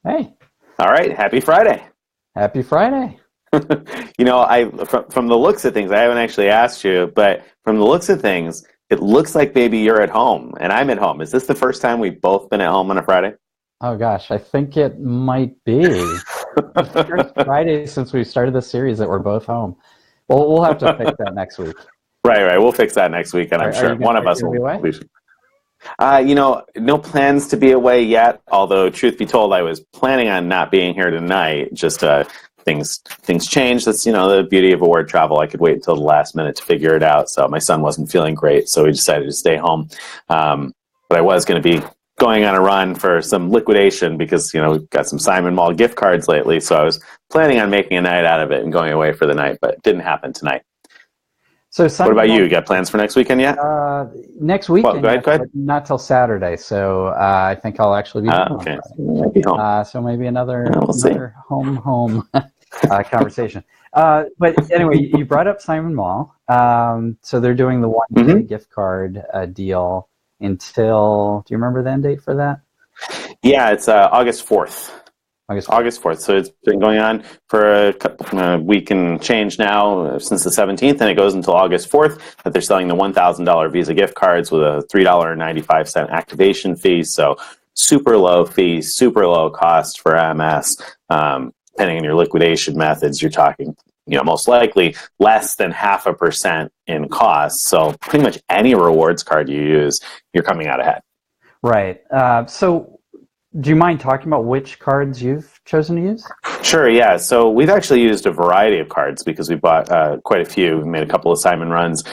Hey, All right, happy Friday. happy Friday. I from the looks of things, I haven't actually asked you, but from the looks of things, it looks like maybe you're at home and I'm at home. Is this the first time we've both been at home on a Friday? Oh gosh, I think it might be the first Friday since we started the series that we're both home. Well, we'll have to fix that next week. Right. We'll fix that next week, and I'm Are sure you gonna, one of are you us gonna be will away? be. No plans to be away yet. Although, truth be told, I was planning on not being here tonight. Just things change. That's the beauty of award travel. I could wait until the last minute to figure it out. So my son wasn't feeling great, so we decided to stay home. But I was going to be going on a run for some liquidation because we've got some Simon Mall gift cards lately. So I was planning on making a night out of it and going away for the night, but it didn't happen tonight. So What about you? Simon, You got plans for next weekend yet? next Well, weekend, go ahead. yes, Go but ahead. not till Saturday. So I think I'll actually be home on Okay. Friday. You might be home. So maybe another We'll see. another home conversation. But anyway, you brought up Simon Mall. So they're doing the 1K hmm gift card deal until. Do you remember the end date for that? Yeah, it's August 4th. August 4th. August 4th. So it's been going on for a week and change now since the 17th, and it goes until August 4th that they're selling the $1,000 Visa gift cards with a $3.95 activation fee. So super low fee, super low cost for MS. Depending on your liquidation methods, you're talking, most likely less than 0.5% in cost. So pretty much any rewards card you use, you're coming out ahead. Right. So do you mind talking about which cards you've chosen to use? Sure, yeah. So we've actually used a variety of cards because we bought quite a few. We made a couple of Simon runs.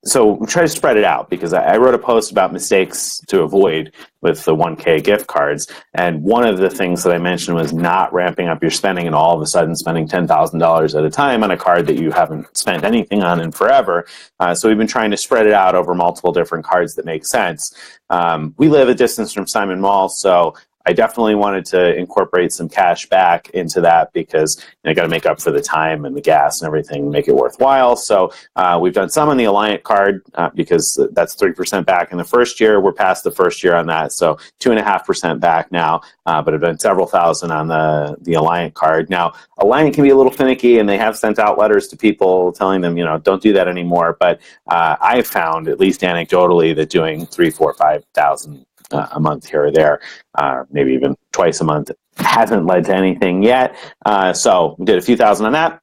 So we try to spread it out because I wrote a post about mistakes to avoid with the 1K gift cards. And one of the things that I mentioned was not ramping up your spending and all of a sudden spending $10,000 at a time on a card that you haven't spent anything on in forever. So we've been trying to spread it out over multiple different cards that make sense. We live a distance from Simon Mall, so I definitely wanted to incorporate some cash back into that because I got to make up for the time and the gas and everything, make it worthwhile. So we've done some on the Alliant card because that's 3% back in the first year. We're past the first year on that, so 2.5% back now. But I've done several thousand on the Alliant card. Now, Alliant can be a little finicky, and they have sent out letters to people telling them, don't do that anymore. But I've found, at least anecdotally, that doing 3, 4, 5,000 a month here or there, maybe even twice a month, hasn't led to anything yet. So we did a few thousand on that.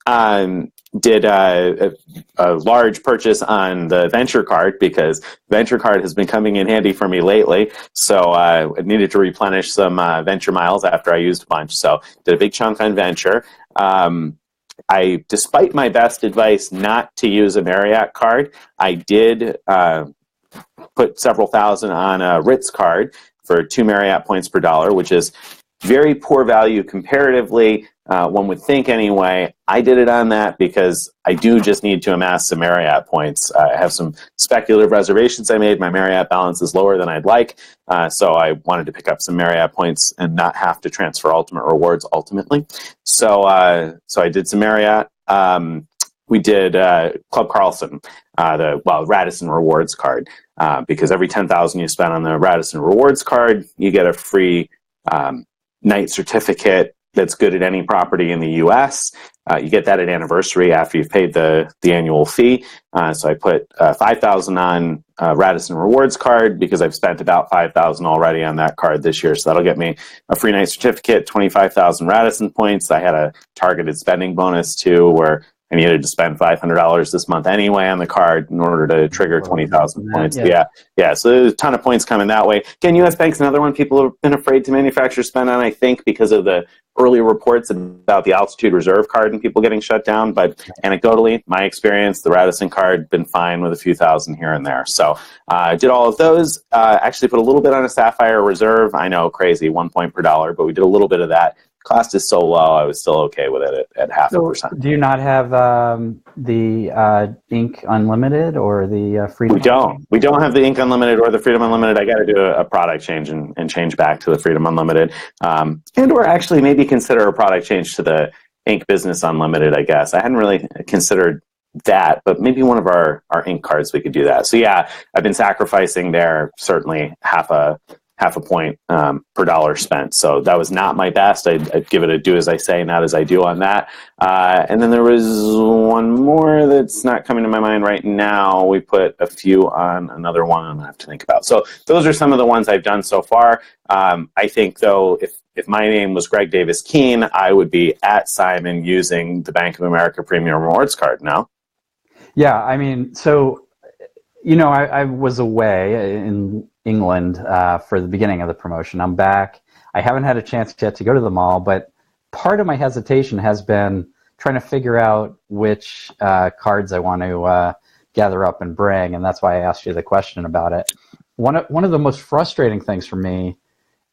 Did a large purchase on the Venture card because Venture card has been coming in handy for me lately. So I needed to replenish some Venture miles after I used a bunch. So did a big chunk on Venture. Despite my best advice not to use a Marriott card, I did put several thousand on a Ritz card for 2 Marriott points per dollar, which is very poor value comparatively, one would think anyway. I did it on that because I do just need to amass some Marriott points. I have some speculative reservations I made. My Marriott balance is lower than I'd like, so I wanted to pick up some Marriott points and not have to transfer Ultimate Rewards ultimately. So I did some Marriott. We did Club Carlson, Radisson Rewards card, because every 10,000 you spend on the Radisson Rewards card, you get a free night certificate that's good at any property in the U.S. You get that at anniversary after you've paid the annual fee. So I put 5,000 on Radisson Rewards card because I've spent about 5,000 already on that card this year. So that'll get me a free night certificate, 25,000 Radisson points. I had a targeted spending bonus too, where I needed to spend $500 this month anyway on the card in order to trigger 20,000 points. Yeah. So there's a ton of points coming that way. Again, U.S. Bank's another one people have been afraid to manufacture spend on, I think, because of the early reports about the Altitude Reserve card and people getting shut down. But anecdotally, my experience, the Radisson card, been fine with a few thousand here and there. So I did all of those. Actually put a little bit on a Sapphire Reserve. I know, crazy, 1 point per dollar, but we did a little bit of that. Cost is so low, I was still okay with it at 0.5%. Do you not have the Ink Unlimited or the Freedom? We don't have the Ink Unlimited or the Freedom Unlimited. I got to do a product change and change back to the Freedom Unlimited, and or actually maybe consider a product change to the Ink Business Unlimited. I guess I hadn't really considered that, but maybe one of our Ink cards we could do that. So yeah, I've been sacrificing there certainly half a half a point per dollar spent. So that was not my best. I'd give it a do as I say, not as I do on that. And then there was one more that's not coming to my mind right now. We put a few on another one I'm going to have to think about. So those are some of the ones I've done so far. I think, though, if my name was Greg Davis Keene, I would be at Simon using the Bank of America Premium Rewards card now. Yeah, I mean, so, I was away in England for the beginning of the promotion. I'm back. I haven't had a chance yet to go to the mall, but part of my hesitation has been trying to figure out which cards I want to gather up and bring, and that's why I asked you the question about it. One of the most frustrating things for me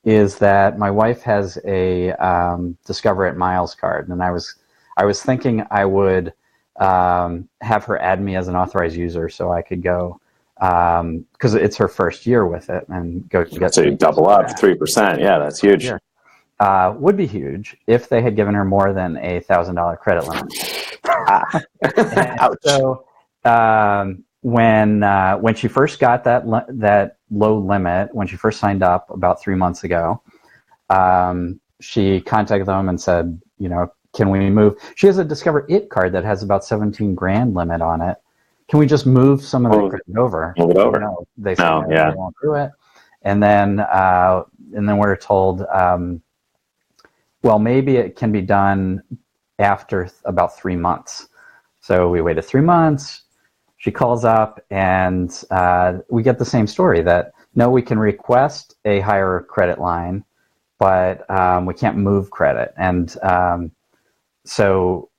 is that my wife has a Discover It Miles card, and I was thinking I would have her add me as an authorized user so I could go, because it's her first year with it, and go get. So you double up 3%. Yeah, that's huge. Yeah. Would be huge if they had given her more than $1,000 credit limit. Ouch. So when she first got that low limit, when she first signed up about 3 months ago, she contacted them and said, can we move? She has a Discover It card that has about 17 grand limit on it. Can we just move some of that credit over? Move it over. No, they said they won't do it. And then we're told, well, maybe it can be done after about 3 months. So we waited 3 months. She calls up, and we get the same story that, no, we can request a higher credit line, but we can't move credit. And so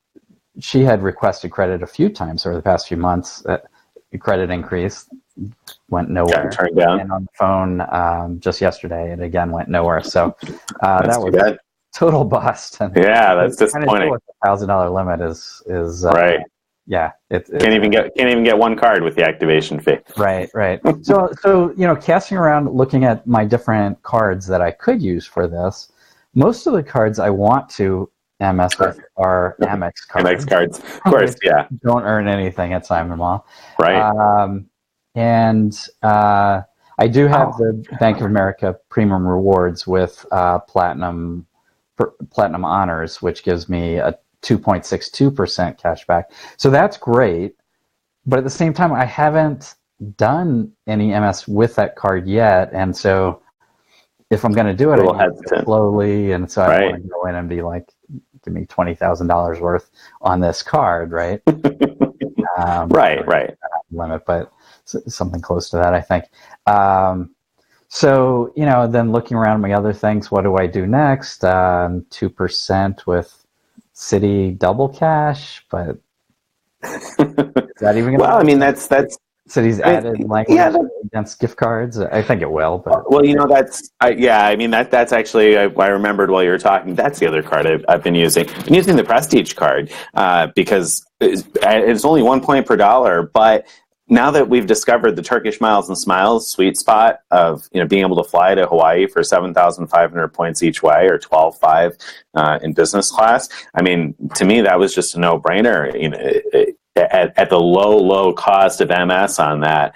she had requested credit a few times over the past few months. Credit increase went nowhere. Got turned down. And on the phone just yesterday, it again went nowhere. So that was bad. Total bust. And yeah, that's disappointing. $1,000 limit is right. Yeah, can't even get one card with the activation fee. Right. So casting around, looking at my different cards that I could use for this, most of the cards I want to MS with are Amex cards. Amex cards, of course, yeah. Don't earn anything at Simon Mall. Right. And I do have the Bank of America Premium Rewards with Platinum Honors, which gives me a 2.62% cash back. So that's great. But at the same time, I haven't done any MS with that card yet. And so if I'm going to do it, I need to do it slowly. And so I want to go in and be like, give me $20,000 worth on this card, right? Right. Limit, but something close to that, I think. So, then looking around my other things, what do I do next? 2% with Citi double cash, but is that even going to I mean, that's Citi's added language against gift cards. I think it will, but that's actually I remembered while you were talking. That's the other card I've been using. I'm using the Prestige card because it's only 1 point per dollar, but now that we've discovered the Turkish Miles and Smiles sweet spot of being able to fly to Hawaii for 7,500 points each way, or 12,500 in business class, I mean, to me that was just a no-brainer. At the low cost of MS on that,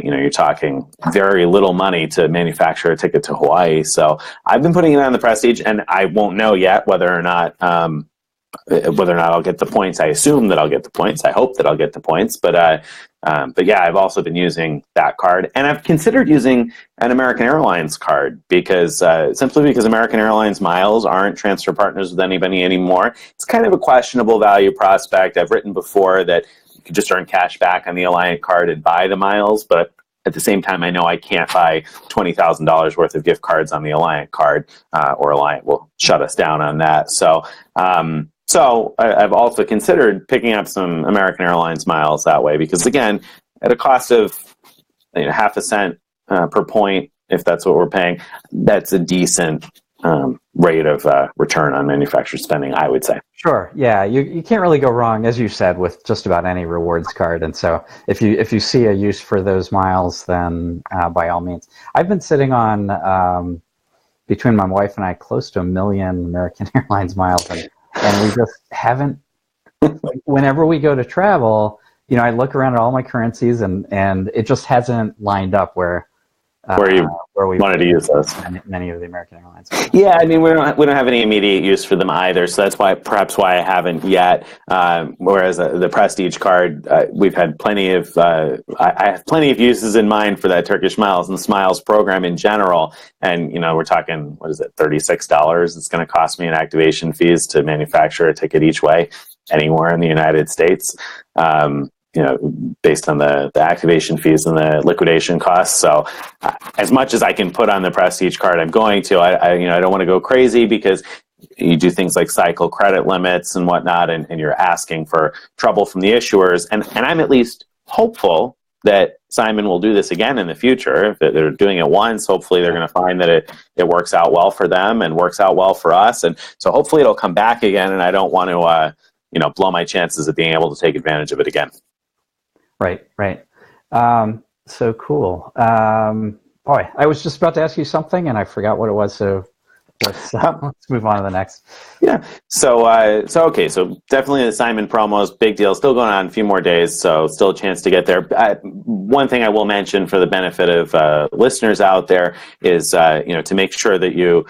you're talking very little money to manufacture a ticket to Hawaii. So I've been putting it on the Prestige, and I won't know yet whether or not I'll get the points. I assume that I'll get the points. I hope that I'll get the points. But yeah, I've also been using that card, and I've considered using an American Airlines card simply because American Airlines miles aren't transfer partners with anybody anymore. It's kind of a questionable value prospect. I've written before that you could just earn cash back on the Alliant card and buy the miles, but at the same time, I know I can't buy $20,000 worth of gift cards on the Alliant card, or Alliant will shut us down on that. So I've also considered picking up some American Airlines miles that way, because again, at a cost of half a cent per point, if that's what we're paying, that's a decent rate of return on manufacturer spending, I would say. Sure. Yeah, you can't really go wrong, as you said, with just about any rewards card. And so if you see a use for those miles, then by all means. I've been sitting on, between my wife and I, close to 1 million American Airlines miles, and we just haven't. Whenever we go to travel, I look around at all my currencies, and it just hasn't lined up where where you where we wanted to use those. many of the American Airlines. Yeah, I mean, we don't have any immediate use for them either, so that's perhaps why I haven't yet. Whereas the Prestige card, we've had plenty of. I have plenty of uses in mind for that Turkish Miles and Smiles program in general. And we're talking, what is it, $36? It's going to cost me in activation fees to manufacture a ticket each way anywhere in the United States. Based on the activation fees and the liquidation costs. So as much as I can put on the Prestige card, I'm going to. I don't want to go crazy because you do things like cycle credit limits and whatnot, and you're asking for trouble from the issuers. And I'm at least hopeful that Simon will do this again in the future. If they're doing it once, hopefully they're going to find that it works out well for them and works out well for us. And so hopefully it'll come back again, and I don't want to blow my chances of being able to take advantage of it again. Right. So cool. Boy, I was just about to ask you something and I forgot what it was. So let's move on to the next. Yeah. So definitely the Simon promos, big deal. Still going on a few more days, so still a chance to get there. One thing I will mention for the benefit of listeners out there is to make sure that you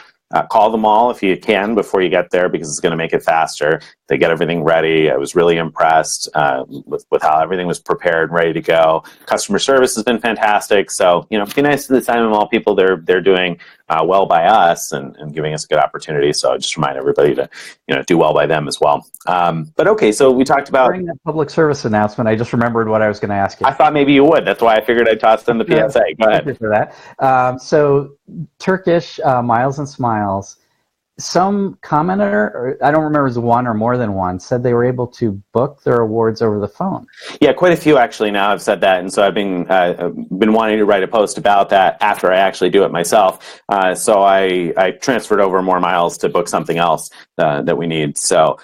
call them all if you can before you get there, because it's going to make it faster. They get everything ready. I was really impressed with how everything was prepared and ready to go. Customer service has been fantastic. So, be nice to the Simon Mall people. They're doing well by us and giving us a good opportunity. So I just remind everybody to, do well by them as well. But okay, so we talked about... During that public service announcement, I just remembered what I was going to ask you. I thought maybe you would. That's why I figured I'd toss in the PSA. Go ahead. Thank you for that. So Turkish Miles and Smiles, some commenter, or I don't remember if it was one or more than one, said they were able to book their awards over the phone. Yeah, quite a few actually now have said that, and so I've been wanting to write a post about that after I actually do it myself. So I transferred over more miles to book something else that we need. So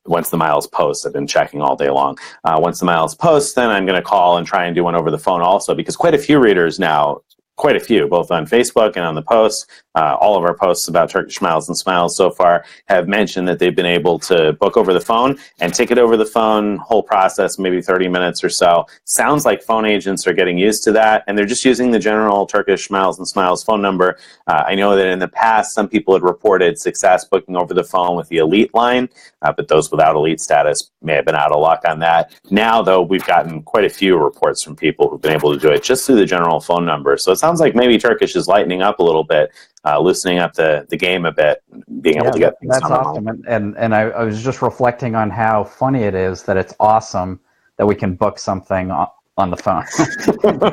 once the miles post, I've been checking all day long. Once the miles post, then I'm going to call and try and do one over the phone also, because quite a few readers now, quite a few, both on Facebook and on the posts. All of our posts about Turkish Miles and Smiles so far have mentioned that they've been able to book over the phone and ticket over the phone, whole process, maybe 30 minutes or so. Sounds like phone agents are getting used to that, and they're just using the general Turkish Miles and Smiles phone number. I know that in the past, some people had reported success booking over the phone with the Elite line, but those without Elite status may have been out of luck on that. Now, though, we've gotten quite a few reports from people who've been able to do it just through the general phone number. So it sounds like maybe Turkish is lightening up a little bit, loosening up the game a bit, being able to get things done. That's awesome. And I was just reflecting on how funny it is that it's awesome that we can book something on the phone.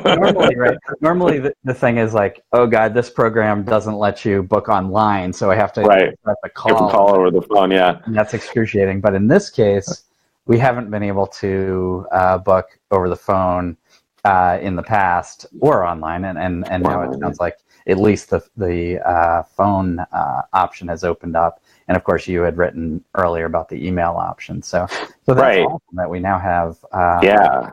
Normally, right? Normally the thing is like, oh God, this program doesn't let you book online, so I have to call over the phone. Yeah, and that's excruciating. But in this case, we haven't been able to book over the phone in the past or online, and now it sounds like at least the phone option has opened up. And of course, you had written earlier about the email option. So that's awesome that we now have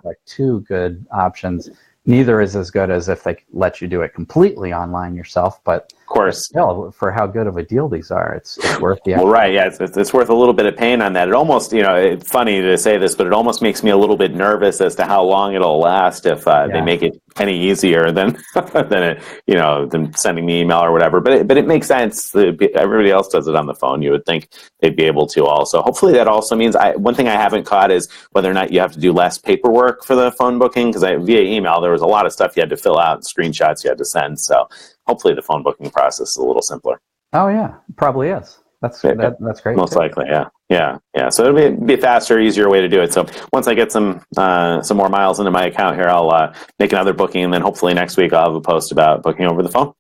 like two good options. Neither is as good as if they let you do it completely online yourself, but of course, still, for how good of a deal these are, it's worth the effort. Well, right, yeah, it's worth a little bit of pain on that. It almost, it's funny to say this, but it almost makes me a little bit nervous as to how long it'll last if they make it any easier than than sending me email or whatever. But it makes sense. Everybody else does it on the phone. You would think they'd be able to also. Hopefully, that also means one thing I haven't caught is whether or not you have to do less paperwork for the phone booking, because via email there was a lot of stuff you had to fill out, screenshots you had to send. So hopefully the phone booking process is a little simpler. Oh yeah, probably is. That's great. Most likely, yeah. So it'll be a faster, easier way to do it. So once I get some more miles into my account here, I'll make another booking, and then hopefully next week I'll have a post about booking over the phone.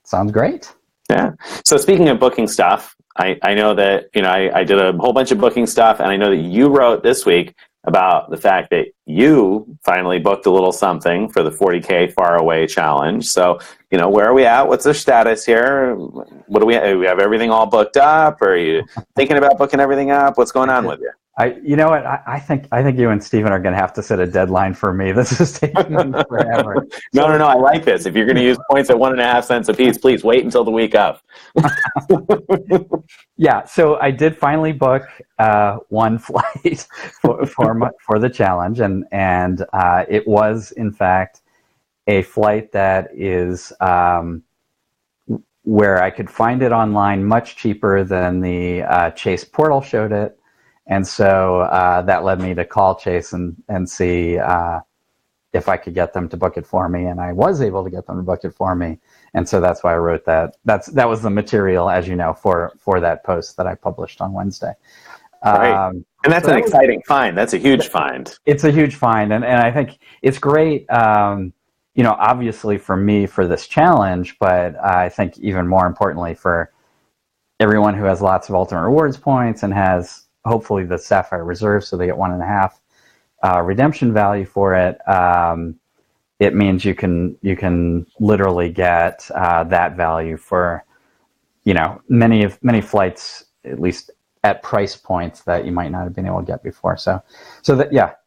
Sounds great. Yeah. So speaking of booking stuff, I know that I did a whole bunch of booking stuff, and I know that you wrote this week about the fact that you finally booked a little something for the 40K Far Away Challenge. So, where are we at? What's the status here? What do we have everything all booked up? Or are you thinking about booking everything up? What's going on with you? You know what? I think you and Stephen are going to have to set a deadline for me. This is taking forever. No. I like this. If you're going to use points at 1.5 cents a piece, please wait until the week of. Yeah. So I did finally book one flight for the challenge, and it was in fact a flight that is where I could find it online much cheaper than the Chase portal showed it. And so that led me to call Chase and see if I could get them to book it for me. And I was able to get them to book it for me. And so that's why I wrote that. That was the material, as you know, for that post that I published on Wednesday. Right. And that's an exciting find. That's a huge find. It's a huge find. And I think it's great, obviously for me for this challenge, but I think even more importantly for everyone who has lots of Ultimate Rewards points and has hopefully the Sapphire Reserve, so they get 1.5 redemption value for it. It means you can literally get that value for many flights, at least at price points that you might not have been able to get before. So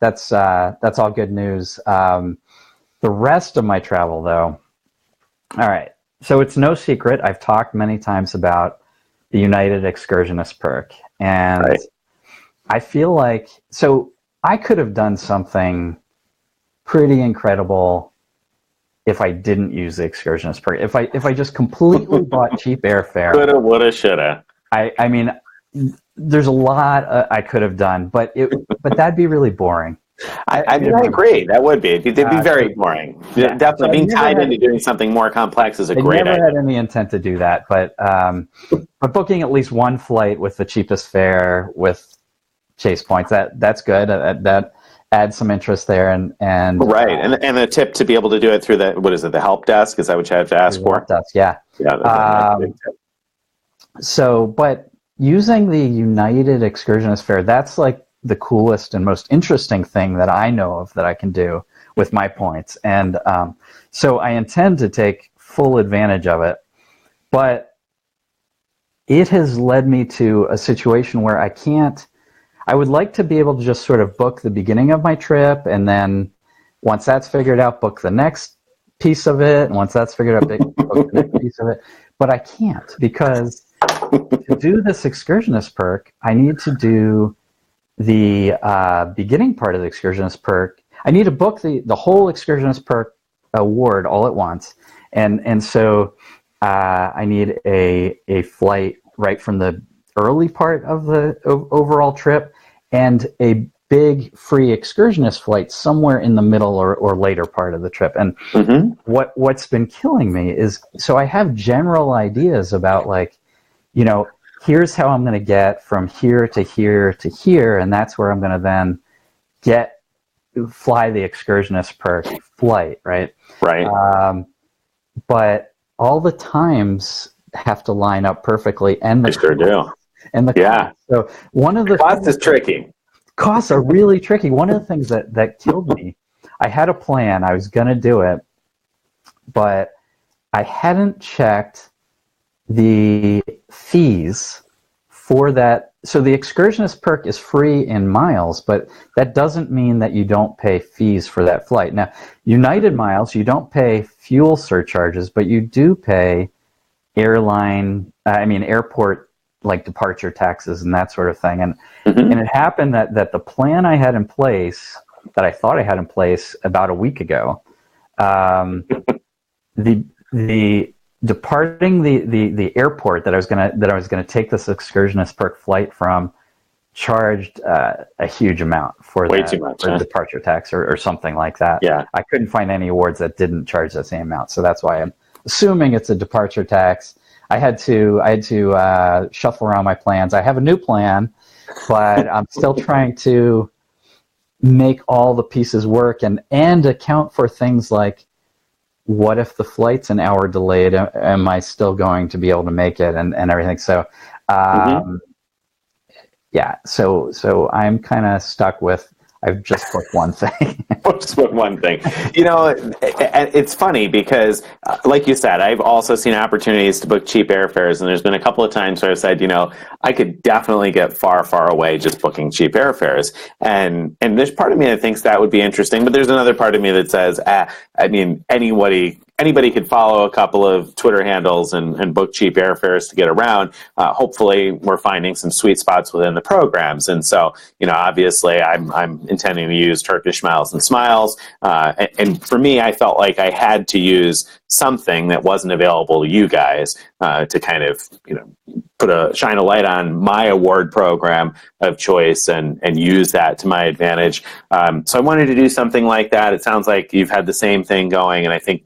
that's all good news. The rest of my travel, though, all right. So it's no secret. I've talked many times about the United Excursionist perk, and right. I feel like I could have done something pretty incredible if I didn't use the Excursionist perk. If I just completely bought cheap airfare. Coulda, woulda, shoulda. I mean, there's a lot I could have done, but that'd be really boring. I agree. That would be. It'd be very boring. Yeah. Definitely so being tied into doing something more complex is a great idea. I never had any intent to do that, but booking at least one flight with the cheapest fare with Chase points, that's good. That adds some interest there, and right. And a tip to be able to do it through the help desk? Is that what you have to ask for? Help desk, yeah. Yeah. That's a big tip. So, but using the United Excursionist fare, that's like the coolest and most interesting thing that I know of that I can do with my points. And so I intend to take full advantage of it. But it has led me to a situation where I would like to be able to just sort of book the beginning of my trip, and then once that's figured out, book the next piece of it. And once that's figured out, book the next piece of it. But I can't, because to do this Excursionist perk, I need to do the beginning part of the Excursionist perk. I need to book the whole Excursionist perk award all at once, and so I need a flight right from the early part of the overall trip, and a big free Excursionist flight somewhere in the middle or later part of the trip. And what's been killing me is, so I have general ideas about, like, here's how I'm going to get from here to here to here, and that's where I'm going to then fly the Excursionist perk flight, right? Right. But all the times have to line up perfectly, and they sure do. And the cost. So one of the cost is tricky. Costs are really tricky. One of the things that killed me, I had a plan. I was going to do it, but I hadn't checked the fees for that. So the Excursionist perk is free in miles, but that doesn't mean that you don't pay fees for that flight. Now, United miles, you don't pay fuel surcharges, but you do pay airport, like departure taxes and that sort of thing. And it happened that the plan I had in place, that I thought I had in place about a week ago, the departing the airport that I was gonna take this Excursionist perk flight from charged a huge amount for way too much, for departure tax or something like that. Yeah, I couldn't find any awards that didn't charge the same amount, so that's why I'm assuming it's a departure tax. I had to shuffle around my plans. I have a new plan, but I'm still trying to make all the pieces work and account for things like, what if the flight's an hour delayed? Am I still going to be able to make it and everything? So, so I'm kind of stuck with, I've just booked one thing. Just booked one thing. It's funny because, like you said, I've also seen opportunities to book cheap airfares, and there's been a couple of times where I've said, I could definitely get far, far away just booking cheap airfares. And there's part of me that thinks that would be interesting, but there's another part of me that says, anybody anybody could follow a couple of Twitter handles and book cheap airfares to get around. Hopefully, we're finding some sweet spots within the programs. And so, obviously, I'm intending to use Turkish Miles and Smiles. And for me, I felt like I had to use something that wasn't available to you guys to kind of, shine a light on my award program of choice and use that to my advantage. So I wanted to do something like that. It sounds like you've had the same thing going, and I think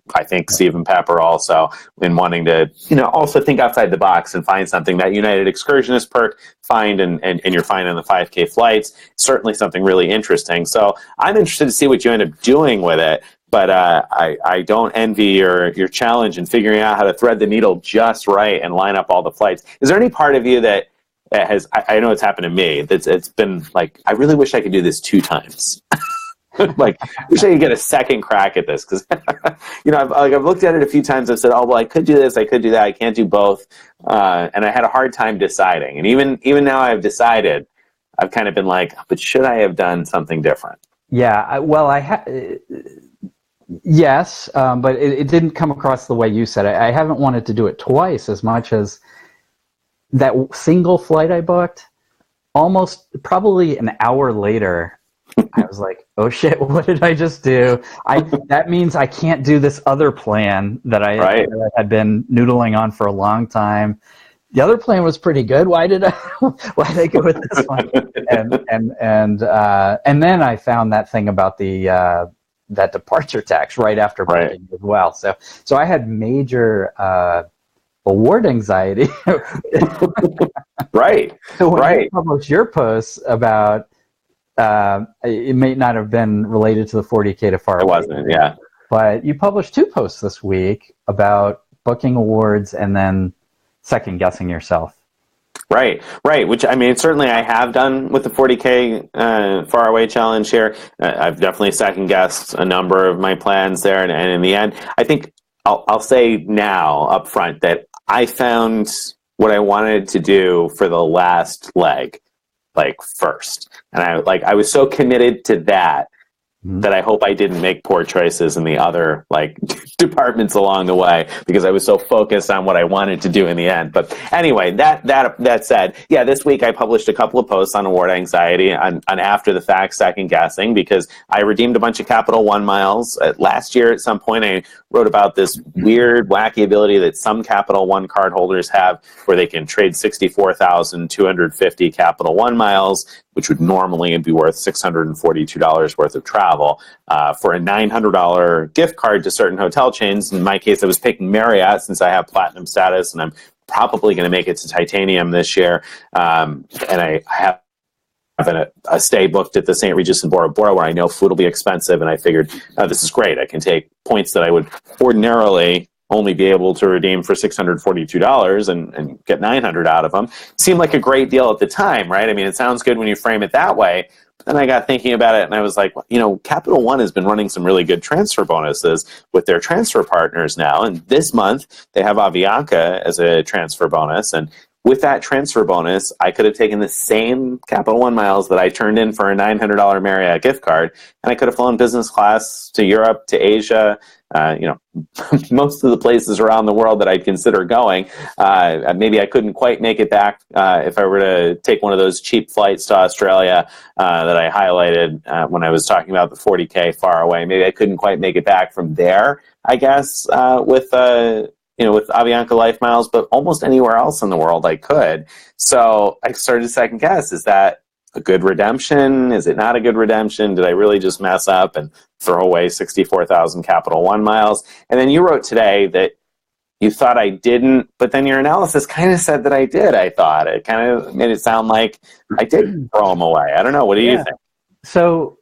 Stephen Pepper also in wanting to, also think outside the box and find something that United Excursionist perk find and you're finding the 5K flights. Certainly something really interesting. So I'm interested to see what you end up doing with it. But I don't envy your challenge in figuring out how to thread the needle just right and line up all the flights. Is there any part of you that has, I know it's happened to me, it's been like, I really wish I could do this 2 times. Like, wish I could get a second crack at this, because I've looked at it a few times. I've said, oh well, I could do this, I could do that, I can't do both, and I had a hard time deciding. And even now I've decided, I've kind of been like, but should I have done something different? Yeah, yes, but it didn't come across the way you said it. I haven't wanted to do it twice as much as that single flight I booked. Almost probably an hour later, I was like, oh shit, what did I just do? That means I can't do this other plan that I had been noodling on for a long time. The other plan was pretty good. Why did I go with this one? And then I found that thing about that departure tax right after booking as well. So I had major award anxiety. So when you published your posts about, it may not have been related to the 40K to far away. It wasn't, yeah. But you published 2 posts this week about booking awards and then second guessing yourself. Right. Which, certainly I have done with the 40K far away challenge here. I've definitely second guessed a number of my plans there, and in the end, I think I'll say now up front that I found what I wanted to do for the last leg, first, and I was so committed to that that I hope I didn't make poor choices in the other departments along the way, because I was so focused on what I wanted to do in the end. But anyway, that said, yeah, this week I published a couple of posts on award anxiety on after the fact second guessing, because I redeemed a bunch of Capital One miles last year. At some point, I wrote about this weird, wacky ability that some Capital One card holders have, where they can trade 64,250 Capital One miles, which would normally be worth $642 worth of travel, for a $900 gift card to certain hotel chains. In my case, I was picking Marriott, since I have platinum status, and I'm probably going to make it to titanium this year. And I have a stay booked at the St. Regis in Bora Bora, where I know food will be expensive, and I figured, this is great. I can take points that I would ordinarily only be able to redeem for $642 and get $900 out of them. Seemed like a great deal at the time, right? It sounds good when you frame it that way. But then I got thinking about it, and I was like, Capital One has been running some really good transfer bonuses with their transfer partners now. And this month, they have Avianca as a transfer bonus. And with that transfer bonus, I could have taken the same Capital One miles that I turned in for a $900 Marriott gift card, and I could have flown business class to Europe, to Asia, most of the places around the world that I'd consider going. Maybe I couldn't quite make it back if I were to take one of those cheap flights to Australia that I highlighted when I was talking about the 40K far away. Maybe I couldn't quite make it back from there, I guess, with Avianca Life Miles, but almost anywhere else in the world I could. So I started to second guess, is that a good redemption? Is it not a good redemption? Did I really just mess up and throw away 64,000 Capital One miles? And then you wrote today that you thought I didn't, but then your analysis kind of said that I did, I thought. It kind of made it sound like I did throw them away. I don't know. What do you think? So,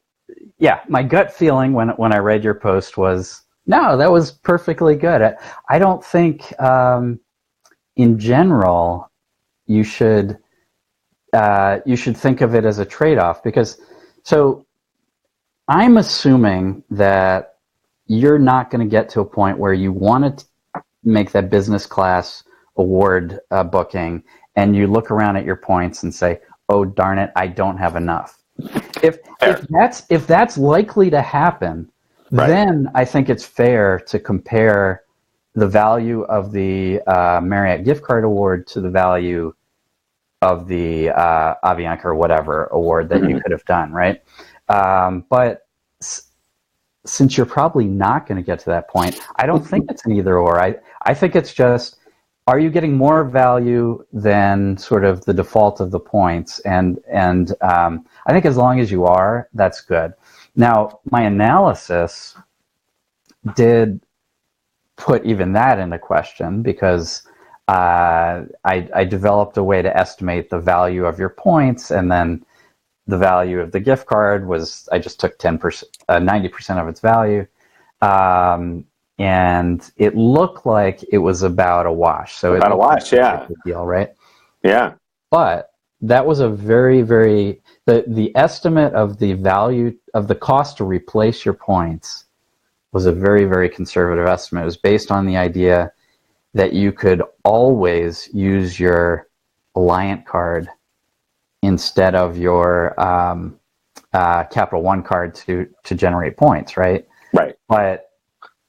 yeah, my gut feeling when I read your post was, no, that was perfectly good. I don't think, in general, you should think of it as a trade-off, because I'm assuming that you're not going to get to a point where you want to make that business class award booking, and you look around at your points and say, "Oh darn it, I don't have enough." If that's likely to happen, then I think it's fair to compare the value of the Marriott gift card award to the value of the Avianca or whatever award that you could have done, right? But since you're probably not going to get to that point, I don't think it's an either or. I think it's just, are you getting more value than sort of the default of the points? And I think as long as you are, that's good. Now, my analysis did put even that into question because I developed a way to estimate the value of your points, and then the value of the gift card was, I just took 90% of its value. And it looked like it was about a wash. So about a wash, yeah. Deal, right? Yeah. But that was a very, the estimate of the value of the cost to replace your points was a very, very conservative estimate. It was based on the idea that you could always use your Alliant card instead of your Capital One card to generate points, right? Right. But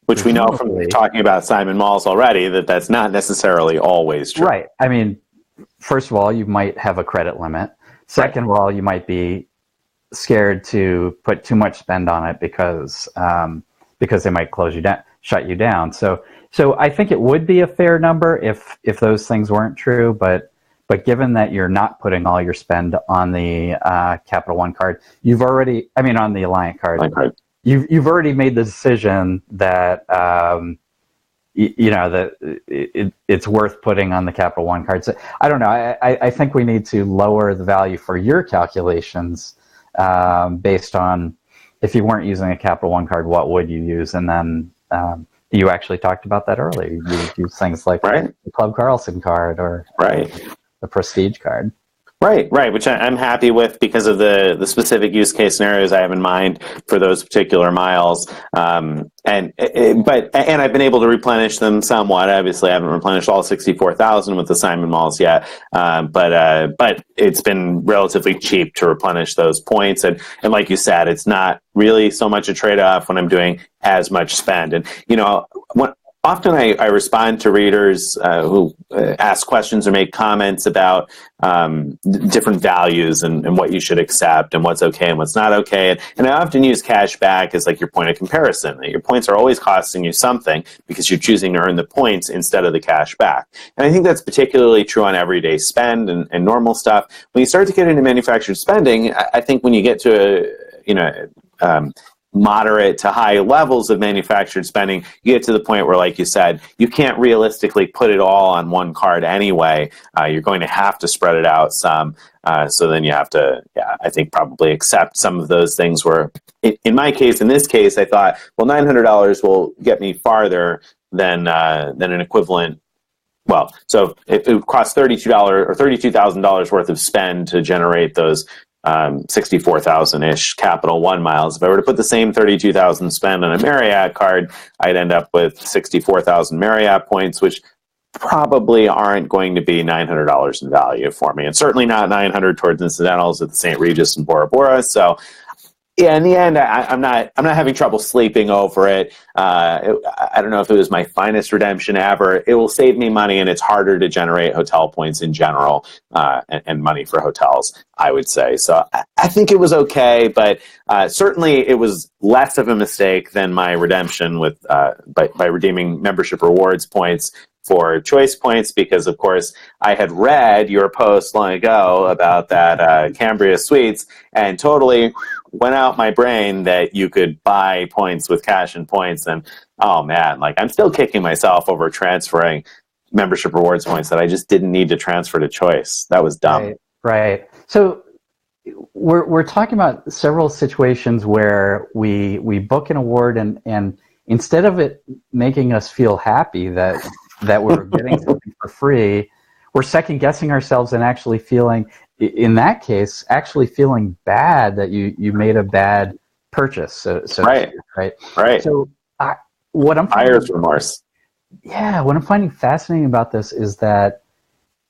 which we know from talking about Simon Malls already that that's not necessarily always true. Right. I mean, first of all, you might have a credit limit. Second of all, you might be scared to put too much spend on it because they might close you down, shut you down. So I think it would be a fair number if those things weren't true, but given that you're not putting all your spend on the Capital One card, on the Alliant card, you've already made the decision that it's worth putting on the Capital One card. So I don't know. I think we need to lower the value for your calculations based on, if you weren't using a Capital One card, what would you use? And then you actually talked about that earlier. You use things like the Club Carlson card or the Prestige card. Right, which I'm happy with because of the specific use case scenarios I have in mind for those particular miles. And I've been able to replenish them somewhat. Obviously, I haven't replenished all 64,000 with the Simon Malls yet, but it's been relatively cheap to replenish those points. And like you said, it's not really so much a trade-off when I'm doing as much spend. And often I respond to readers who ask questions or make comments about different values and what you should accept and what's okay and what's not okay. And I often use cash back as like your point of comparison. Your points are always costing you something because you're choosing to earn the points instead of the cash back. And I think that's particularly true on everyday spend and normal stuff. When you start to get into manufactured spending, I think when you get to moderate to high levels of manufactured spending, you get to the point where, like you said, you can't realistically put it all on one card anyway. You're going to have to spread it out some. So then you have to, I think probably accept some of those things where, in this case, I thought, well, $900 will get me farther than an equivalent. Well, so it would cost $32 or $32,000 worth of spend to generate those 64,000-ish Capital One miles. If I were to put the same 32,000 spend on a Marriott card, I'd end up with 64,000 Marriott points, which probably aren't going to be $900 in value for me, and certainly not $900 towards incidentals at the St. Regis and Bora Bora. So yeah, in the end, I'm not having trouble sleeping over it. I don't know if it was my finest redemption ever. It will save me money, and it's harder to generate hotel points in general and money for hotels, I would say. So I think it was okay, but certainly it was less of a mistake than my redemption with by redeeming membership rewards points for choice points, because of course I had read your post long ago about that Cambria Suites and totally went out my brain that you could buy points with cash and points. And oh man, like I'm still kicking myself over transferring membership rewards points that I just didn't need to transfer to choice. That was dumb. Right. So we're talking about several situations where we book an award and instead of it making us feel happy that we're getting something for free, we're second guessing ourselves and actually feeling, in that case, actually feeling bad that you made a bad purchase. So right. So what I'm buyer's remorse. Yeah, what I'm finding fascinating about this is that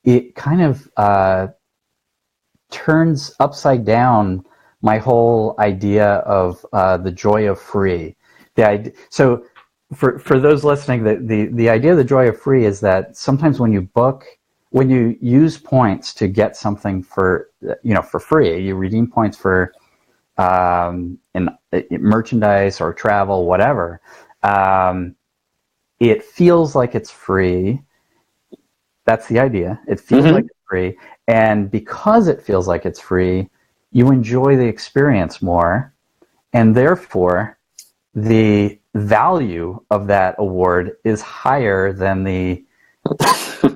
it kind of turns upside down my whole idea of the joy of free. So for those listening, the idea of the joy of free is that sometimes when you use points to get something for free, you redeem points for in merchandise or travel, whatever. It feels like it's free. That's the idea. It feels like it's free, and because it feels like it's free, you enjoy the experience more, and therefore the value of that award is higher than the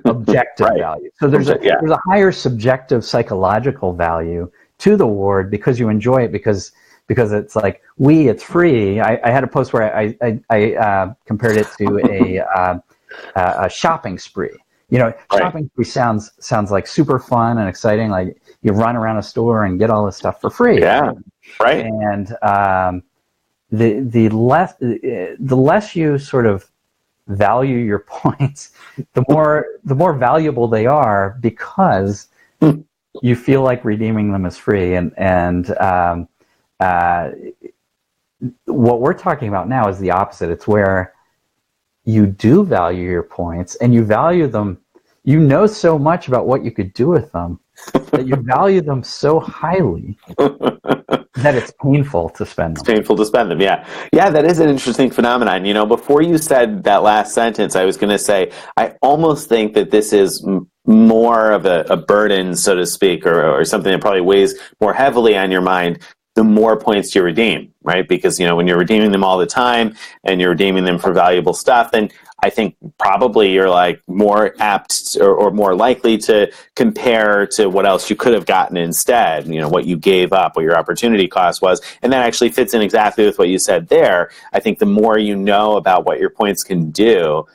objective value. So there's a higher subjective psychological value to the award because you enjoy it, because it's like, it's free. I had a post where I compared it to a shopping spree. Shopping spree sounds like super fun and exciting. Like you run around a store and get all this stuff for free. Yeah, right. And the less you sort of value your points, the more valuable they are, because you feel like redeeming them as free. And what we're talking about now is the opposite. It's where you do value your points, and you value them. You know so much about what you could do with them that you value them so highly that it's painful to spend them. It's painful to spend them, yeah. Yeah, that is an interesting phenomenon. Before you said that last sentence, I was going to say, I almost think that this is more of a burden, so to speak, or something that probably weighs more heavily on your mind the more points you redeem, right? Because, when you're redeeming them all the time and you're redeeming them for valuable stuff, then I think probably you're like more apt or more likely to compare to what else you could have gotten instead, what you gave up, what your opportunity cost was. And that actually fits in exactly with what you said there. I think the more you know about what your points can do,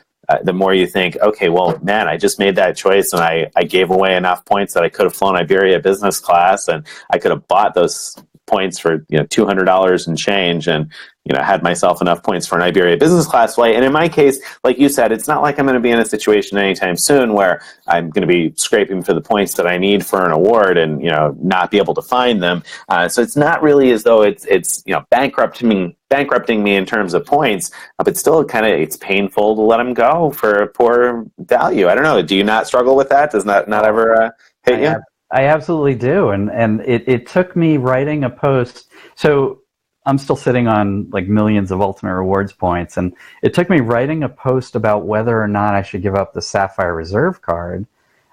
the more you think, okay, well, man, I just made that choice and I gave away enough points that I could have flown Iberia business class, and I could have bought those points for $200 and change, and had myself enough points for an Iberia business class flight. And in my case, like you said, it's not like I'm going to be in a situation anytime soon where I'm going to be scraping for the points that I need for an award and not be able to find them. So it's not really as though it's bankrupting me in terms of points, but still it's painful to let them go for poor value. I don't know. Do you not struggle with that? Does that not ever hit you? I absolutely do, and it took me writing a post. So I'm still sitting on like millions of Ultimate Rewards points, and it took me writing a post about whether or not I should give up the Sapphire Reserve card,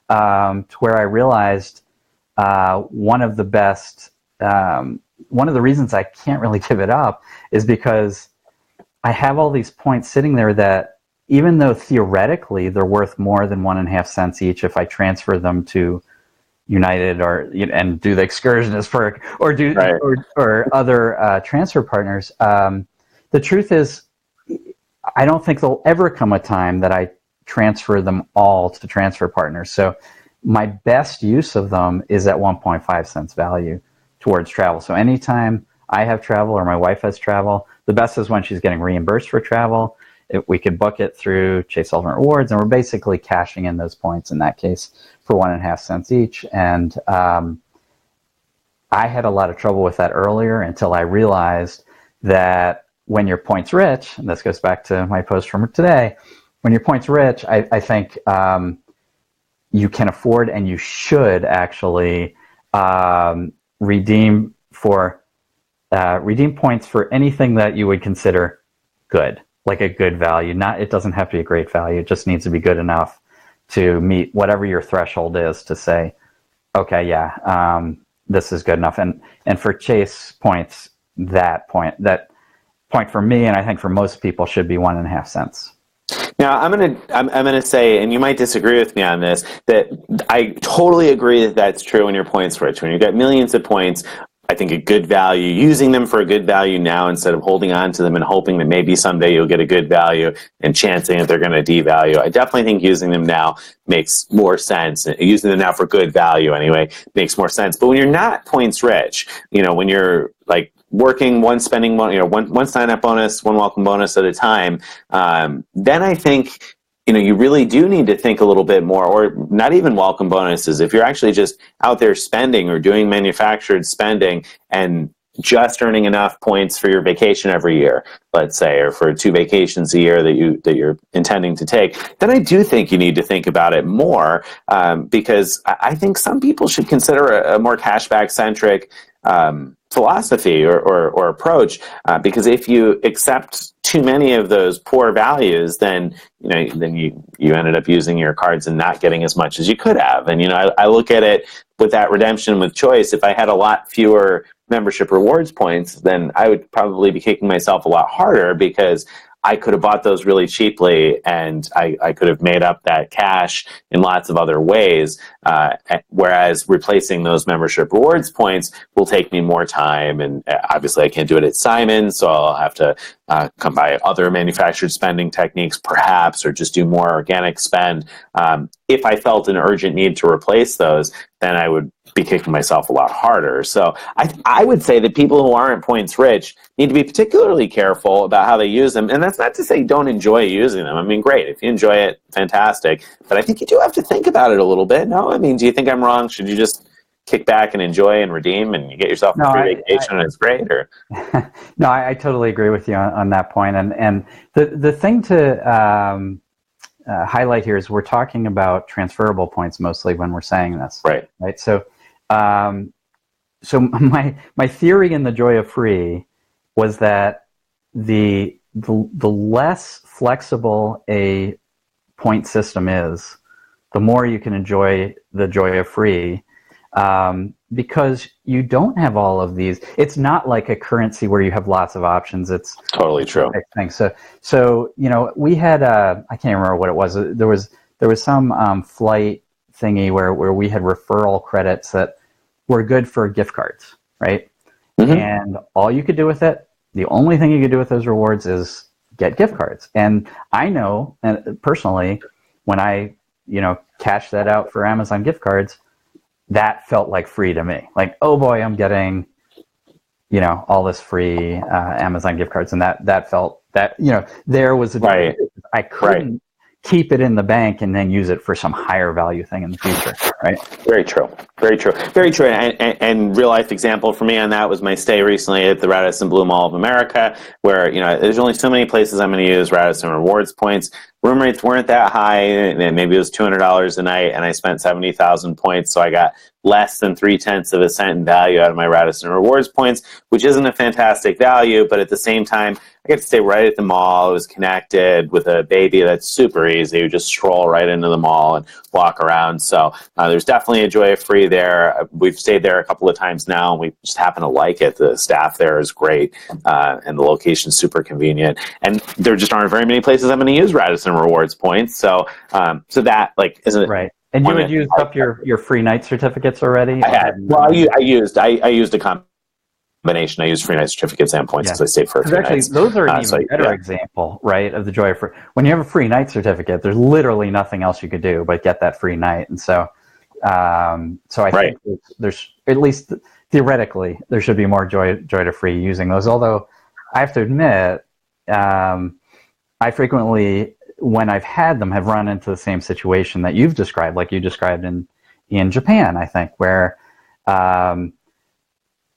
to where I realized one of the reasons I can't really give it up is because I have all these points sitting there that, even though theoretically they're worth more than 1.5 cents each if I transfer them to United and do the excursionist perk or do or other transfer partners. The truth is, I don't think there'll ever come a time that I transfer them all to transfer partners. So my best use of them is at 1.5 cents value towards travel. So anytime I have travel or my wife has travel, the best is when she's getting reimbursed for travel. We could book it through Chase Ultimate Rewards, and we're basically cashing in those points in that case for 1.5 cents each. And I had a lot of trouble with that earlier until I realized that when you're points rich, and this goes back to my post from today, when you're points rich, I think you can afford and you should actually redeem points for anything that you would consider good. Like a good value. It doesn't have to be a great value. It just needs to be good enough to meet whatever your threshold is to say, okay, this is good enough. And for Chase points, that point for me, and I think for most people, should be 1.5 cents. Now, I'm gonna say, and you might disagree with me on this, that I totally agree that that's true when you're points rich. When you get millions of points, I think a good value, using them for a good value now instead of holding on to them and hoping that maybe someday you'll get a good value and chancing that they're going to devalue. I definitely think using them now makes more sense. Using them now for good value anyway makes more sense. But when you're not points rich, when you're like working spending one, one sign-up bonus, one welcome bonus at a time, then I think you really do need to think a little bit more, or not even welcome bonuses. If you're actually just out there spending or doing manufactured spending and just earning enough points for your vacation every year, let's say, or for 2 vacations a year that you're intending to take, then I do think you need to think about it more, because I think some people should consider a more cashback centric philosophy or approach, because if you accept too many of those poor values, then you ended up using your cards and not getting as much as you could have. And I look at it with that redemption with choice. If I had a lot fewer membership rewards points, then I would probably be kicking myself a lot harder, because I could have bought those really cheaply, and I could have made up that cash in lots of other ways. Whereas replacing those membership rewards points will take me more time, and obviously I can't do it at Simon, so I'll have to come by other manufactured spending techniques, perhaps, or just do more organic spend. If I felt an urgent need to replace those, then I would be kicking myself a lot harder. So I would say that people who aren't points rich need to be particularly careful about how they use them. And that's not to say don't enjoy using them. I mean, great. If you enjoy it, fantastic. But I think you do have to think about it a little bit. No, I mean, do you think I'm wrong? Should you just kick back and enjoy and redeem, and you get yourself a free vacation and it's great? Or no, I totally agree with you on that point. And the thing to highlight here is we're talking about transferable points mostly when we're saying this. Right. So my theory in the Joy of Free was that the less flexible a point system is, the more you can enjoy the Joy of Free, because you don't have all of these. It's not like a currency where you have lots of options. It's totally true. Thing. So we had I can't remember what it was. There was some flight thingy where we had referral credits that were good for gift cards, right? Mm-hmm. And all you could do with it, the only thing you could do with those rewards is get gift cards. And I know, and personally, when I cashed that out for Amazon gift cards, that felt like free to me. Like, oh boy, I'm getting all this free Amazon gift cards, and that felt that there was a right. I couldn't keep it in the bank and then use it for some higher value thing in the future, right? Very true. Very true. Very true. And real life example for me on that was my stay recently at the Radisson Blue Mall of America, where there's only so many places I'm going to use Radisson rewards points. Room rates weren't that high, and maybe it was $200 a night, and I spent 70,000 points, so I got less than 0.3 of a cent in value out of my Radisson rewards points, which isn't a fantastic value, but at the same time, I get to stay right at the mall. I was connected with a baby. That's super easy. You just stroll right into the mall and walk around. So there's definitely a Joy of Free there. We've stayed there a couple of times now, and we just happen to like it. The staff there is great, and the location's super convenient. And there just aren't very many places I'm going to use Radisson rewards points. So that isn't right. And you had used up your free night certificates already? I had. Well, I used a combination. I used free night certificates and points because I stayed for a few nights. Those are an even better example, right, of the Joy of Free. When you have a free night certificate, there's literally nothing else you could do but get that free night. And so I think there's, at least theoretically, there should be more joy to free using those. Although I have to admit, I frequently, when I've had them, have run into the same situation that you've described, like you described in Japan, I think, where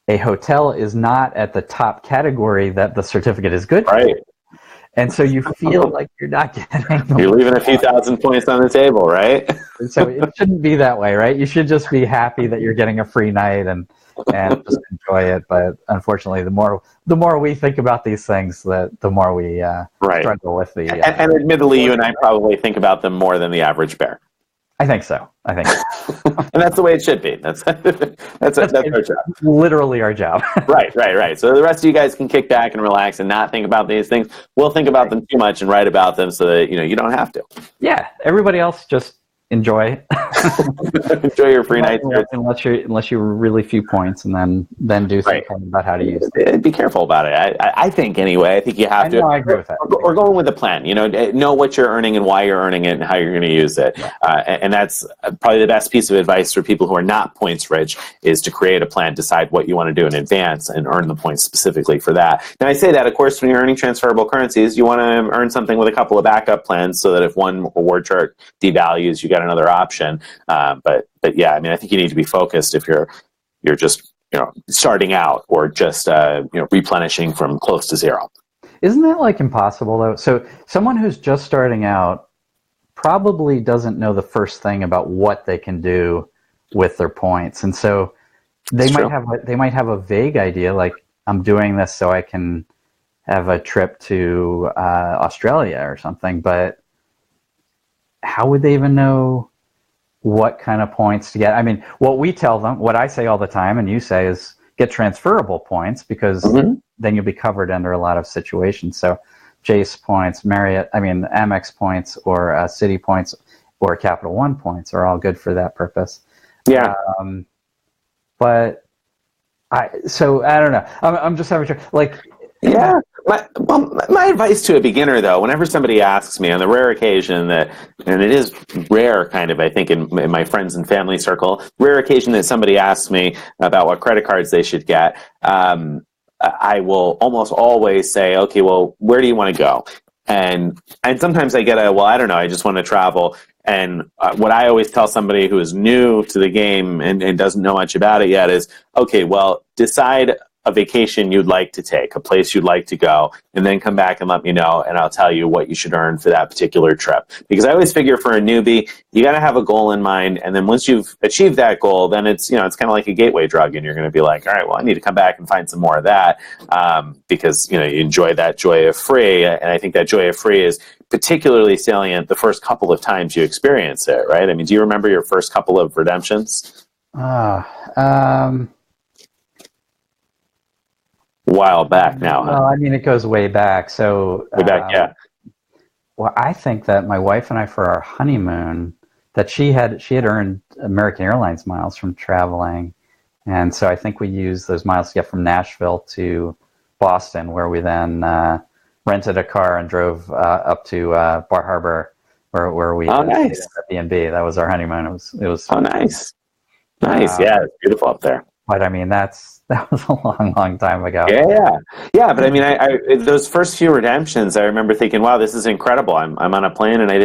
a hotel is not at the top category that the certificate is good for. And so you feel like you're not getting... You're leaving a few thousand points on the table, right? So it shouldn't be that way, right? You should just be happy that you're getting a free night and just enjoy it. But unfortunately, the more we think about these things, the more we struggle with the... and admittedly, you and I probably think about them more than the average bear. I think so. And that's the way it should be. That's our job. Literally our job. Right. So the rest of you guys can kick back and relax and not think about these things. We'll think about them too much and write about them so that you don't have to. Yeah. Everybody else just enjoy. Enjoy your free night. Unless you're really few points, and then do something about how to use it. Be careful about it. I think anyway. I think you have to. I agree with that. Or going with a plan. Know what you're earning and why you're earning it and how you're going to use it. And that's probably the best piece of advice for people who are not points rich, is to create a plan, decide what you want to do in advance, and earn the points specifically for that. Now, I say that, of course, when you're earning transferable currencies, you want to earn something with a couple of backup plans so that if one reward chart devalues, you got another option. But yeah, I mean, I think you need to be focused if you're just starting out or just replenishing from close to zero. Isn't that like impossible though? So someone who's just starting out probably doesn't know the first thing about what they can do with their points, and so they might have a vague idea, like I'm doing this so I can have a trip to Australia or something, but how would they even know what kind of points to get? I mean, what we tell them, what I say all the time, and you say, is get transferable points, because then you'll be covered under a lot of situations. So Chase points, Amex points, or Citi points, or Capital One points are all good for that purpose. Yeah. But I don't know. I'm just having like. Yeah. My advice to a beginner, though, whenever somebody asks me, on the rare occasion that, and it is rare kind of, I think, in my friends and family circle, rare occasion that somebody asks me about what credit cards they should get, I will almost always say, okay, well, where do you want to go? And sometimes I get I don't know, I just want to travel. And what I always tell somebody who is new to the game and doesn't know much about it yet is, okay, well, decide a vacation you'd like to take, a place you'd like to go, and then come back and let me know, and I'll tell you what you should earn for that particular trip. Because I always figure for a newbie, you got to have a goal in mind, and then once you've achieved that goal, then it's it's kind of like a gateway drug, and you're going to be like, all right, well, I need to come back and find some more of that, because you enjoy that joy of free, and I think that joy of free is particularly salient the first couple of times you experience it, right? I mean, do you remember your first couple of redemptions? While back now, huh? Well, I mean, it goes way back. So way back, yeah. Well, I think that my wife and I, for our honeymoon, that she had earned American Airlines miles from traveling, and so I think we used those miles to get from Nashville to Boston, where we then rented a car and drove up to Bar Harbor, where we nice. stayed at B&B. That was our honeymoon. It was nice. Yeah, it's beautiful up there. But I mean, that was a long time ago. Yeah. But I mean, I those first few redemptions, I remember thinking, wow, this is incredible. I'm on a plane and I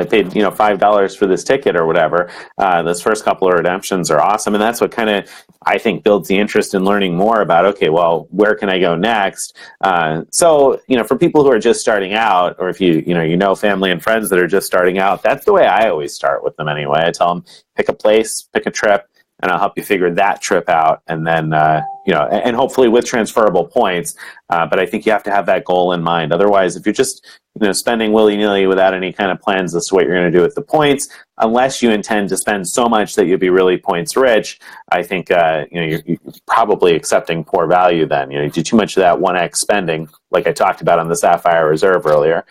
paid $5 for this ticket or whatever. Those first couple of redemptions are awesome, and that's what kind of, I think, builds the interest in learning more about, okay, well, where can I go next? So for people who are just starting out, or if you know family and friends that are just starting out, that's the way I always start with them anyway. I tell them, pick a place, pick a trip, and I'll help you figure that trip out, and then and hopefully with transferable points. But I think you have to have that goal in mind. Otherwise, if you're just spending willy-nilly without any kind of plans as to what you're going to do with the points, unless you intend to spend so much that you'll be really points rich, I think you're probably accepting poor value. Then you do too much of that 1x spending, like I talked about on the Sapphire Reserve earlier.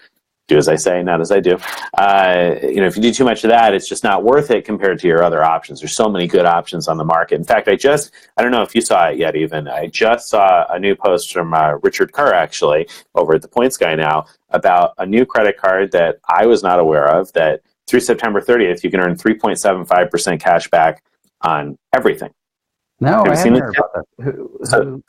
Do as I say, not as I do. If you do too much of that, it's just not worth it compared to your other options. There's so many good options on the market. In fact, I don't know if you saw it yet even, I just saw a new post from Richard Kerr, actually, over at the Points Guy now, about a new credit card that I was not aware of, that through September 30th, you can earn 3.75% cash back on everything. No, I haven't heard about that.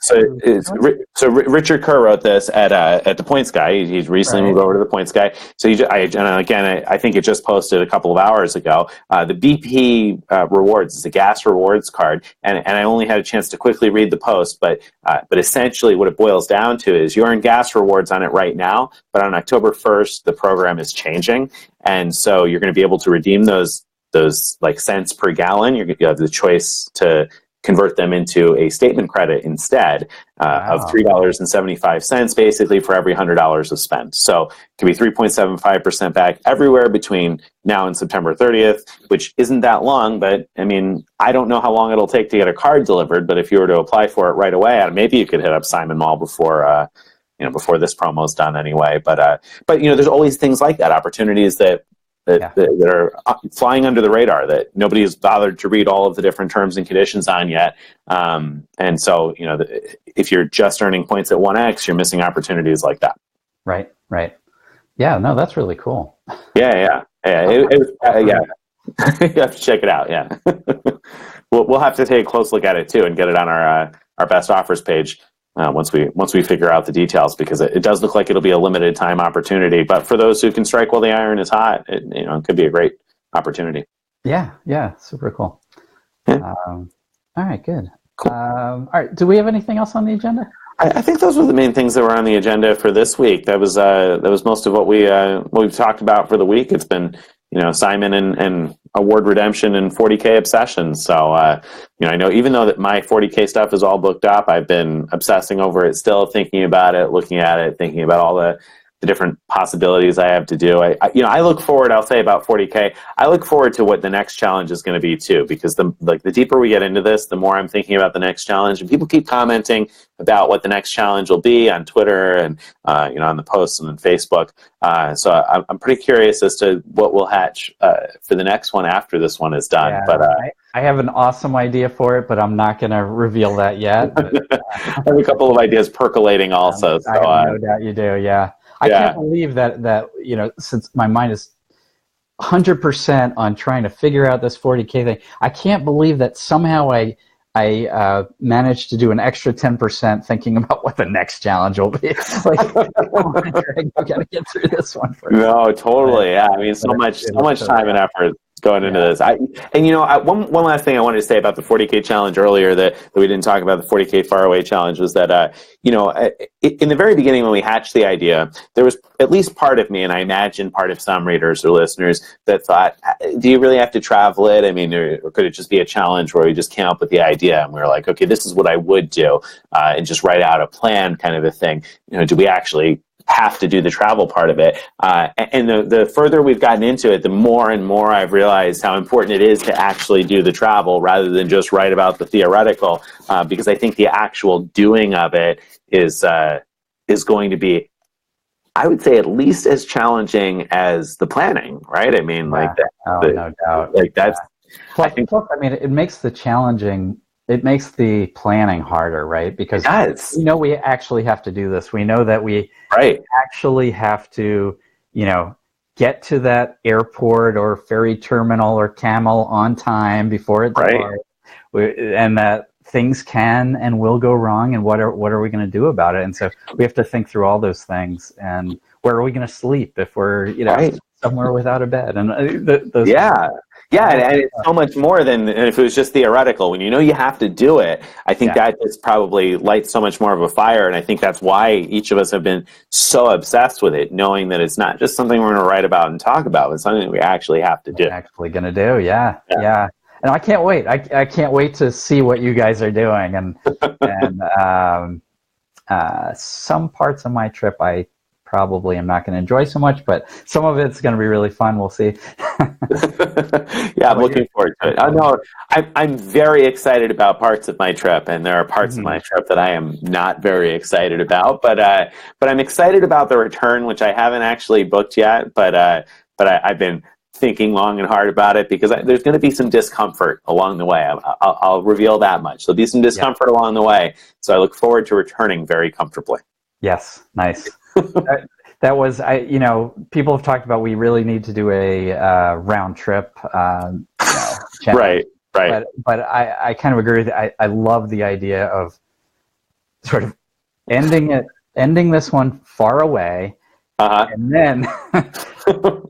So Richard Kerr wrote this at the Points Guy. He's recently moved over to the Points Guy. So I think it just posted a couple of hours ago. The BP Rewards is a gas rewards card, and I only had a chance to quickly read the post, but essentially what it boils down to is you earn gas rewards on it right now, but on October 1st the program is changing, and so you're going to be able to redeem those like cents per gallon. You have the choice to convert them into a statement credit instead of $3.75 basically for every $100 of spent. So it can be 3.75% back everywhere between now and September 30th, which isn't that long, but I mean, I don't know how long it'll take to get a card delivered, but if you were to apply for it right away, maybe you could hit up Simon Mall before this promo is done anyway. But there's always things like that, opportunities that are flying under the radar that nobody has bothered to read all of the different terms and conditions on yet. And so, if you're just earning points at 1x, you're missing opportunities like that. Right. Yeah, no, that's really cool. Yeah. You have to check it out. Yeah. We'll have to take a close look at it too and get it on our best offers page. Once we figure out the details, because it does look like it'll be a limited time opportunity. But for those who can strike while the iron is hot, it could be a great opportunity. Yeah, super cool. Yeah. All right, good. All right. Do we have anything else on the agenda? I think those were the main things that were on the agenda for this week. That was most of what we've talked about for the week. It's been Simon and award redemption and 40K obsession. So I know even though that my 40K stuff is all booked up, I've been obsessing over it, still thinking about it, looking at it, thinking about all the different possibilities I have to do. I look forward. I'll say about 40K. I look forward to what the next challenge is going to be too, because the deeper we get into this, the more I'm thinking about the next challenge. And people keep commenting about what the next challenge will be on Twitter and on the posts and on Facebook. So I'm pretty curious as to what will hatch for the next one after this one is done. Yeah, but I have an awesome idea for it, but I'm not going to reveal that yet. But, I have a couple of ideas percolating also. So I have no doubt you do. Yeah. I can't believe that since my mind is 100% on trying to figure out this 40K thing, I can't believe that somehow I managed to do an extra 10% thinking about what the next challenge will be. Like, oh, Greg, you got to get through this one first. No, totally. Yeah, I mean, so much time and effort going into this. One last thing I wanted to say about the 40K challenge earlier that we didn't talk about, the 40K faraway challenge, was that in the very beginning when we hatched the idea, there was at least part of me, and I imagine part of some readers or listeners, that thought, do you really have to travel it? I mean, or could it just be a challenge where we just came up with the idea and we were like, okay, this is what I would do, and just write out a plan kind of a thing. Do we actually have to do the travel part of it? And the further we've gotten into it, the more and more I've realized how important it is to actually do the travel rather than just write about the theoretical, because I think the actual doing of it is going to be, I would say, at least as challenging as the planning, right? I mean, no doubt. Like that's. Plus, I mean, it makes the planning harder, right? Because we know we actually have to do this. We know that we actually have to, get to that airport or ferry terminal or camel on time before it departs, and that things can and will go wrong, and what are we going to do about it? And so we have to think through all those things. And where are we going to sleep if we're somewhere without a bed? And those and it's so much more than if it was just theoretical. When you have to do it, I think that just probably lights so much more of a fire, and I think that's why each of us have been so obsessed with it, knowing that it's not just something we're going to write about and talk about, but something that we actually have to do. Actually going to do, yeah. And I can't wait. I can't wait to see what you guys are doing, and some parts of my trip I probably am not going to enjoy so much, but some of it's going to be really fun. We'll see. I'm looking forward to it. I'm very excited about parts of my trip, and there are parts of my trip that I am not very excited about. But I'm excited about the return, which I haven't actually booked yet. But I've been thinking long and hard about it, because there's going to be some discomfort along the way. I'll reveal that much. There'll be some discomfort along the way. So I look forward to returning very comfortably. Yes, nice. That was, people have talked about we really need to do a round trip. Challenge. Right. But I kind of agree with I love the idea of sort of ending this one far away, and then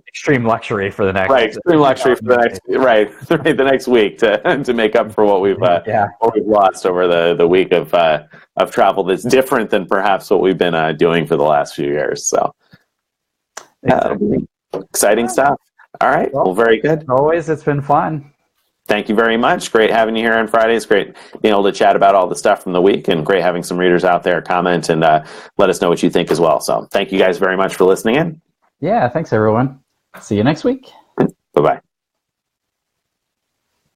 extreme luxury for the next. Extreme luxury for the next week to make up for what we've lost over the week of travel that's different than perhaps what we've been doing for the last few years. So exciting stuff. All right. Well, very good. Always, it's been fun. Thank you very much. Great having you here on Fridays. Great being able to chat about all the stuff from the week, and great having some readers out there comment and let us know what you think as well. So thank you guys very much for listening in. Yeah, thanks everyone. See you next week. Bye-bye.